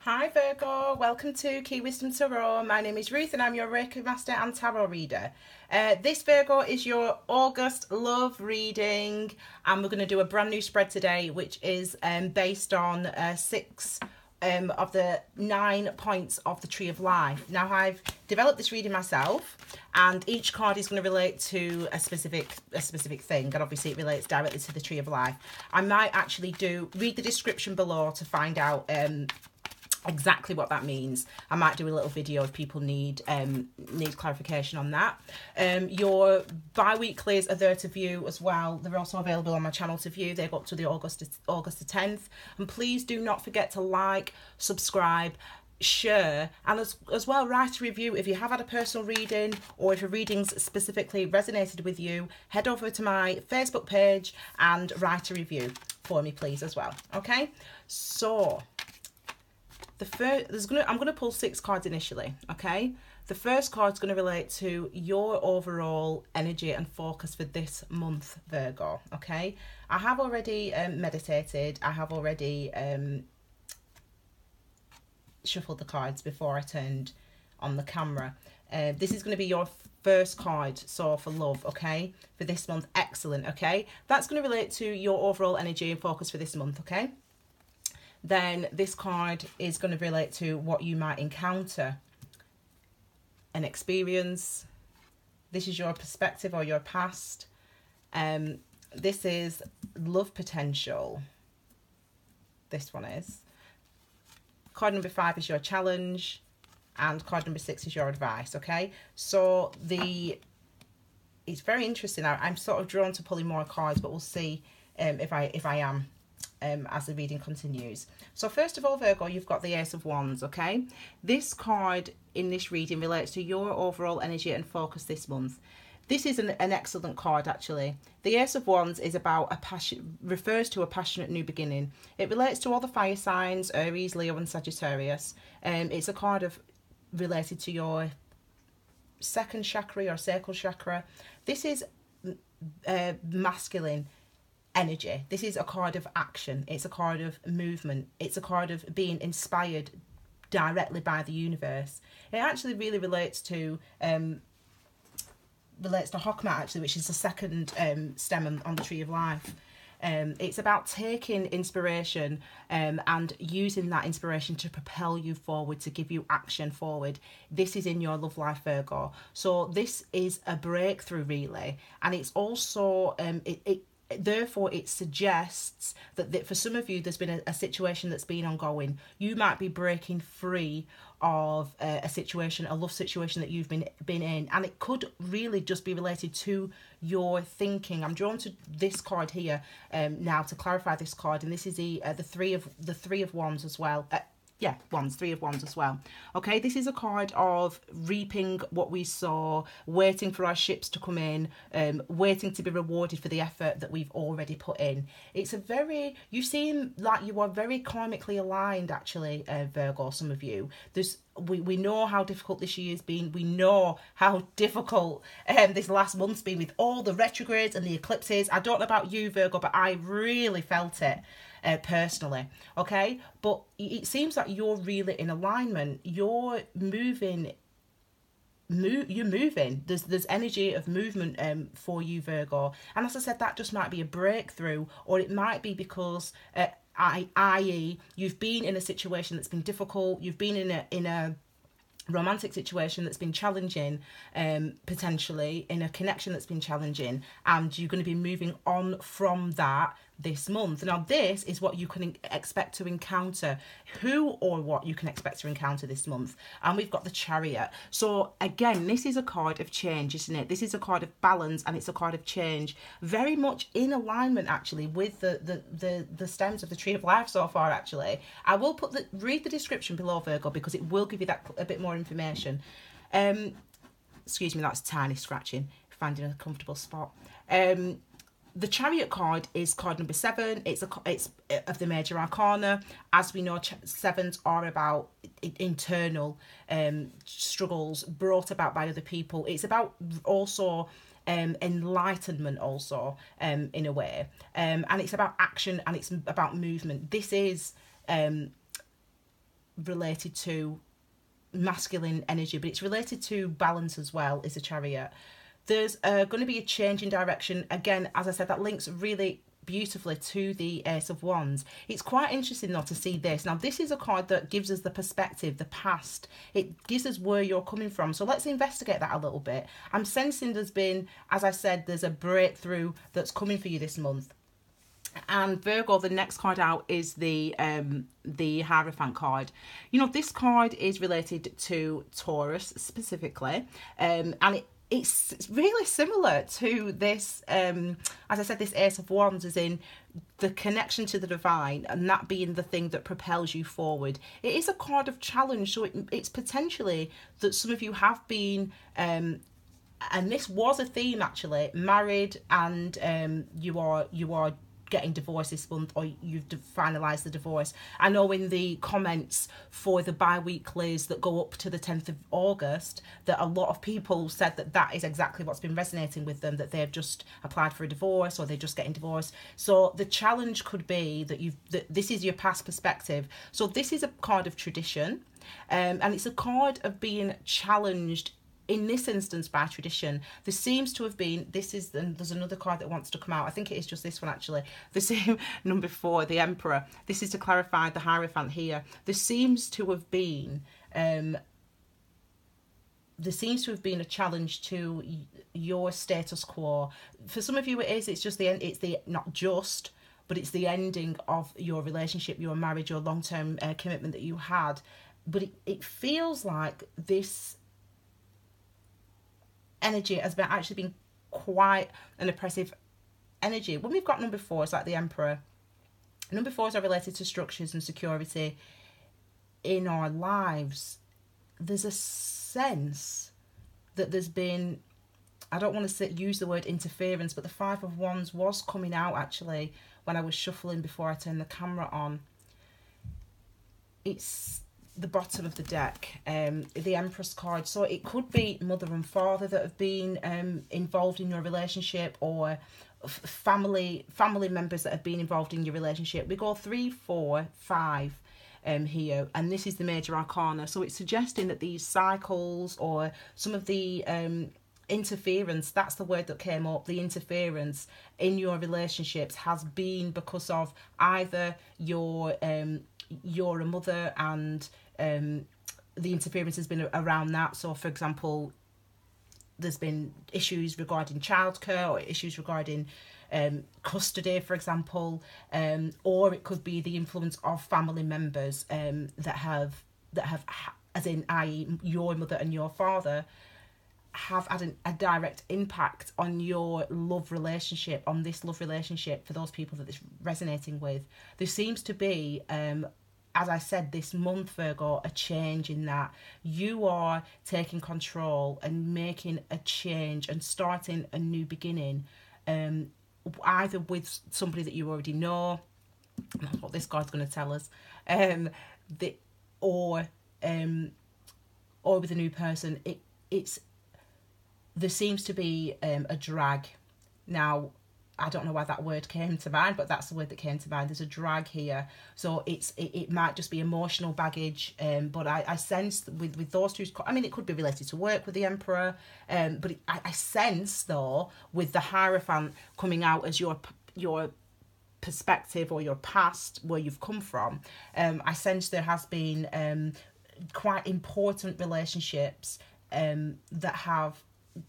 Hi Virgo, welcome to Key Wisdom Tarot. My name is Ruth and I'm your Reiki Master and Tarot Reader. This Virgo is your August love reading, and we're going to do a brand new spread today, which is based on six of the 9 points of the Tree of Life. Now, I've developed this reading myself, and each card is going to relate to a specific thing, and obviously it relates directly to the Tree of Life. I might actually read the description below to find out exactly what that means. I might do a little video if people need clarification on that. Your bi-weeklies are there to view as well. They're also available on my channel to view. They go up to the August the 10th. And please do not forget to like, subscribe, share, and as well write a review. If you have had a personal reading or if your readings specifically resonated with you, head over to my Facebook page and write a review for me, please, as well. Okay, so I'm going to pull 6 cards initially, okay? The first card is going to relate to your overall energy and focus for this month, Virgo, okay? I have already meditated. I have already shuffled the cards before I turned on the camera. This is going to be your first card, so for love, okay? For this month, excellent, okay? That's going to relate to your overall energy and focus for this month, okay? Then this card is going to relate to what you might encounter and experience. This is your perspective or your past. This is love potential. This one is. Card number 5 is your challenge, and card number 6 is your advice, okay? So it's very interesting. I'm sort of drawn to pulling more cards, but we'll see if I am. As the reading continues. So first of all, Virgo, you've got the Ace of Wands, okay? This card in this reading relates to your overall energy and focus this month. This is an excellent card, actually. The Ace of Wands is about refers to a passionate new beginning. It relates to all the fire signs, Aries, Leo and Sagittarius. It's a card related to your second chakra or sacral chakra. This is masculine energy. This is a card of action. It's a card of movement. It's a card of being inspired directly by the universe. It actually really relates to Hokmah, actually, which is the second stem on the Tree of Life. It's about taking inspiration and using that inspiration to propel you forward, to give you action forward. This is in your love life, Virgo. So this is a breakthrough, really, and it's also therefore it suggests that for some of you there's been a situation that's been ongoing. You might be breaking free of a love situation that you've been in, and it could really just be related to your thinking. I'm drawn to this card here now to clarify this card, and this is the three of wands as well. Three of Wands as well. Okay, this is a card of reaping what we sow, waiting for our ships to come in, waiting to be rewarded for the effort that we've already put in. You seem like you are very karmically aligned, actually, Virgo, some of you. We know how difficult this year's been. We know how difficult this last month's been with all the retrogrades and the eclipses. I don't know about you, Virgo, but I really felt it. Personally, okay, but it seems like you're really in alignment. You're moving. There's energy of movement for you, Virgo, and as I said, that just might be a breakthrough, or it might be because i.e. you've been in a situation that's been difficult. You've been in a romantic situation that's been challenging, potentially in a connection that's been challenging, and you're going to be moving on from that this month. Now, this is what you can expect to encounter, who or what you can expect to encounter this month. And we've got the Chariot. So again, this is a card of change, isn't it? This is a card of balance, and it's a card of change, very much in alignment actually with the stems of the Tree of Life so far. Actually, I will read the description below, Virgo, because it will give you that a bit more information. Excuse me, that's tiny scratching, finding a comfortable spot. The Chariot card is card number 7. It's of the major arcana. As we know, sevens are about internal struggles brought about by other people. It's about also enlightenment also, in a way, and it's about action, and it's about movement. This is related to masculine energy, but it's related to balance as well, is a Chariot. There's going to be a change in direction. Again, as I said, that links really beautifully to the Ace of Wands. It's quite interesting though to see this. Now this is a card that gives us the perspective, the past. It gives us where you're coming from. So let's investigate that a little bit. I'm sensing there's been, as I said, there's a breakthrough that's coming for you this month. And Virgo, the next card out is the Hierophant card. You know, this card is related to Taurus specifically, and it's really similar to this, as I said, this Ace of Wands, as in the connection to the divine and that being the thing that propels you forward. It is a card of challenge, so it's potentially that some of you have been, and this was a theme actually, married, and you are getting divorced this month, or you've finalised the divorce. I know in the comments for the bi-weeklies that go up to the 10th of August that a lot of people said that that is exactly what's been resonating with them, that they've just applied for a divorce or they're just getting divorced. So the challenge could be that this is your past perspective. So this is a card of tradition, and it's a card of being challenged in this instance by tradition. There seems to have been, there's another card that wants to come out. I think it is just this one actually. The same number 4, the Emperor. This is to clarify the Hierophant here. There seems to have been a challenge to your status quo. For some of you it is, it's the ending of your relationship, your marriage, your long-term commitment that you had. But it feels like this energy has actually been quite an oppressive energy. When we've got number 4, it's like the Emperor. Number 4s are related to structures and security in our lives. There's a sense that there's been, I don't want to use the word interference, but the 5 of Wands was coming out actually when I was shuffling before I turned the camera on. It's the bottom of the deck, the Empress card. So it could be mother and father that have been involved in your relationship, or family members that have been involved in your relationship. We go 3, 4, 5 here, and this is the major arcana. So it's suggesting that these cycles, or some of the interference, that's the word that came up, the interference in your relationships has been because of either you're a mother and the interference has been around that. So for example, there's been issues regarding childcare, or issues regarding custody, for example, or it could be the influence of family members that have, as in, i.e. your mother and your father, have had a direct impact on your love relationship, on this love relationship, for those people that it's resonating with. There seems to be, as I said, this month, Virgo, a change in that you are taking control and making a change and starting a new beginning, either with somebody that you already know, that's what this card's going to tell us, or with a new person. There seems to be a drag. Now, I don't know why that word came to mind, but that's the word that came to mind. There's a drag here. So it might just be emotional baggage, but I sense with those two, I mean, it could be related to work with the Emperor, but I sense, though, with the Hierophant coming out as your perspective or your past, where you've come from, I sense there has been quite important relationships that have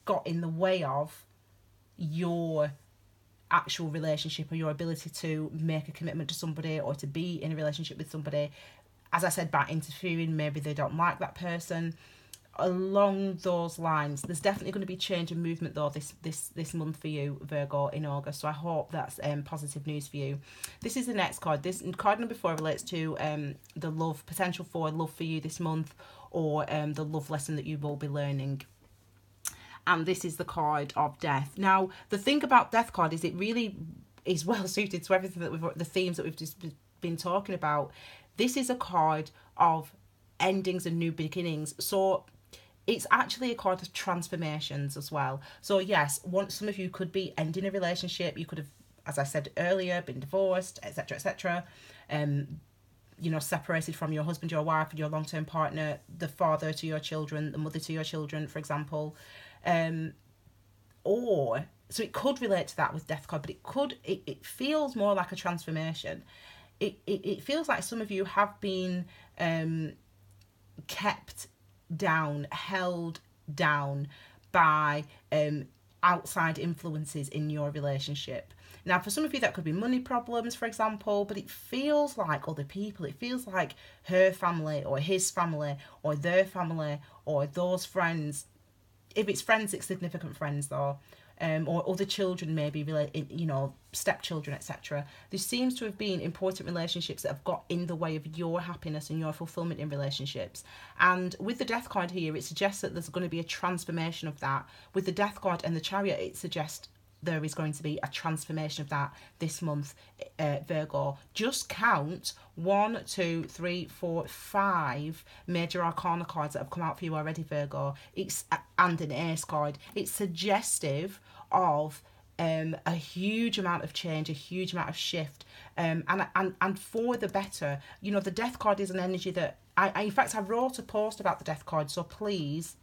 got in the way of your actual relationship, or your ability to make a commitment to somebody, or to be in a relationship with somebody. As I said, by interfering, maybe they don't like that person. Along those lines, there's definitely going to be change and movement though this month for you, Virgo, in August. So I hope that's positive news for you. This is the next card. This card number 4 relates to the love potential for love for you this month, or the love lesson that you will be learning. And this is the card of Death. Now, the thing about Death card is it really is well suited to everything that the themes that we've just been talking about. This is a card of endings and new beginnings. So it's actually a card of transformations as well. So yes, some of you could be ending a relationship. You could have, as I said earlier, been divorced, etc., etc. separated from your husband, your wife, your long-term partner, the father to your children, the mother to your children, for example. Or, so it could relate to that with death card, but it feels more like a transformation. It feels like some of you have been kept down, held down by outside influences in your relationship. Now, for some of you, that could be money problems, for example, but it feels like other people. It feels like her family or his family or their family or those friends. If it's friends, it's significant friends, though. Or other children, maybe, stepchildren, etc. There seems to have been important relationships that have got in the way of your happiness and your fulfillment in relationships. And with the death card here, it suggests that there's going to be a transformation of that. With the death card and the chariot, it suggests there is going to be a transformation of that this month, Virgo. Just count 1, 2, 3, 4, 5 major arcana cards that have come out for you already, Virgo. And an ace card. It's suggestive of a huge amount of change, a huge amount of shift, and for the better. The death card is an energy that in fact I wrote a post about the death card, so please,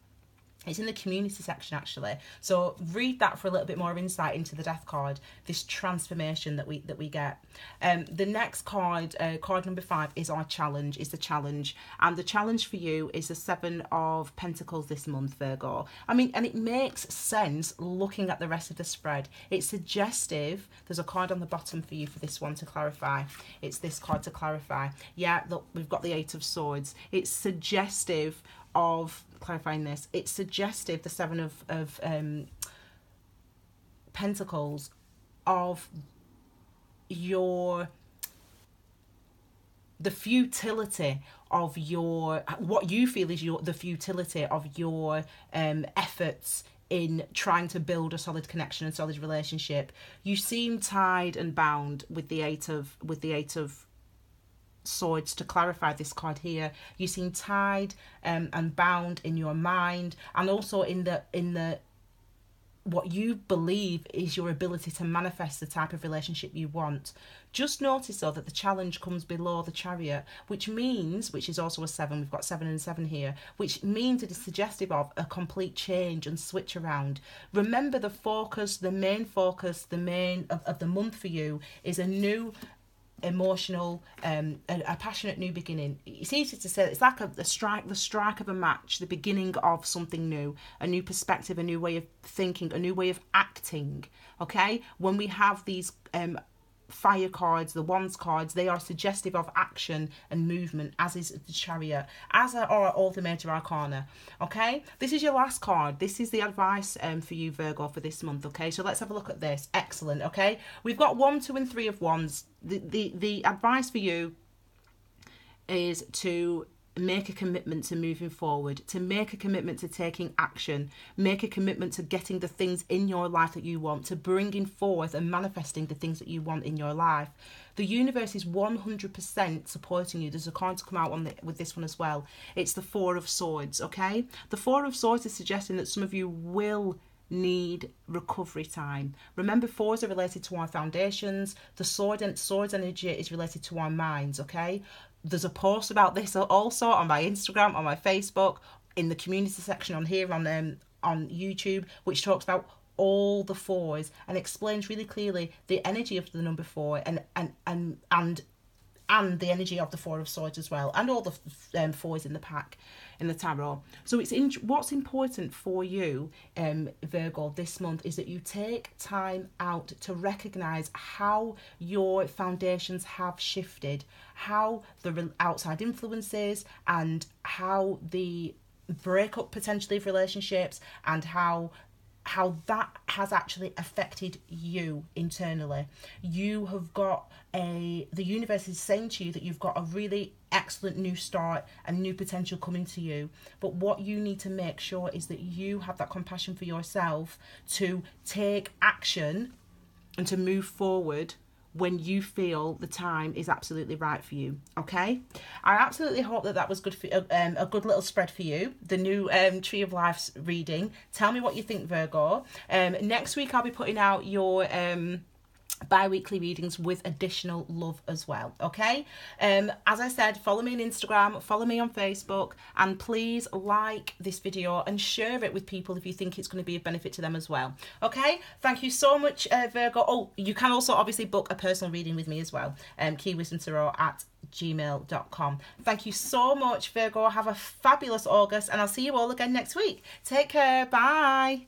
it's in the community section actually, so read that for a little bit more insight into the death card, this transformation that we get. The next card, card number 5, is our challenge, is the challenge, and the challenge for you is the 7 of Pentacles this month, Virgo. And it makes sense looking at the rest of the spread. It's suggestive. There's a card on the bottom for you for this one to clarify. It's this card to clarify. Yeah, look, we've got the 8 of Swords. It's suggestive of clarifying this. It's suggestive, the 7 of Pentacles, of the futility of what you feel is the futility of your efforts in trying to build a solid connection and solid relationship. You seem tied and bound with the 8 of Swords to clarify this card here. You seem tied and bound in your mind, and also in the what you believe is your ability to manifest the type of relationship you want. Just notice though that the challenge comes below the chariot, which is also a 7. We've got 7 and 7 here, which means it is suggestive of a complete change and switch around. Remember, the main focus of the month for you is a new emotional, a passionate new beginning. It's easy to say, it's like the strike of a match, the beginning of something new, a new perspective, a new way of thinking, a new way of acting. Okay, when we have these fire cards, the wands cards, they are suggestive of action and movement, as is the chariot, as are all the major arcana. Okay, this is your last card. This is the advice for you, Virgo, for this month. Okay, so let's have a look at this. Excellent. Okay, we've got 1, 2 and 3 of wands. The advice for you is to make a commitment to moving forward, to make a commitment to taking action, make a commitment to getting the things in your life that you want, to bringing forth and manifesting the things that you want in your life. The universe is 100% supporting you. There's a card to come out with this one as well. It's the 4 of Swords, okay? The 4 of Swords is suggesting that some of you will need recovery time. Remember, 4s are related to our foundations. The swords energy is related to our minds, okay? There's a post about this also on my Instagram, on my Facebook, in the community section on here on YouTube, which talks about all the 4s and explains really clearly the energy of the number 4 and the energy of the 4 of Swords as well, and all the 4s in the pack, in the tarot. So what's important for you, Virgo, this month is that you take time out to recognise how your foundations have shifted, how the outside influences and how the breakup potentially of relationships and how that has actually affected you internally. You have got the universe is saying to you that you've got a really excellent new start and new potential coming to you. But what you need to make sure is that you have that compassion for yourself to take action and to move forward when you feel the time is absolutely right for you. Okay, I absolutely hope that was good for a good little spread for you, the new Tree of Life's reading. Tell me what you think, Virgo. Next week I'll be putting out your bi-weekly readings with additional love as well. Okay, as I said, follow me on Instagram, follow me on Facebook, and please like this video and share it with people if you think it's going to be of benefit to them as well. Okay, thank you so much, Virgo. Oh, you can also obviously book a personal reading with me as well, keywisdomtarot@gmail.com. Thank you so much, Virgo. Have a fabulous August, and I'll see you all again next week. Take care. Bye.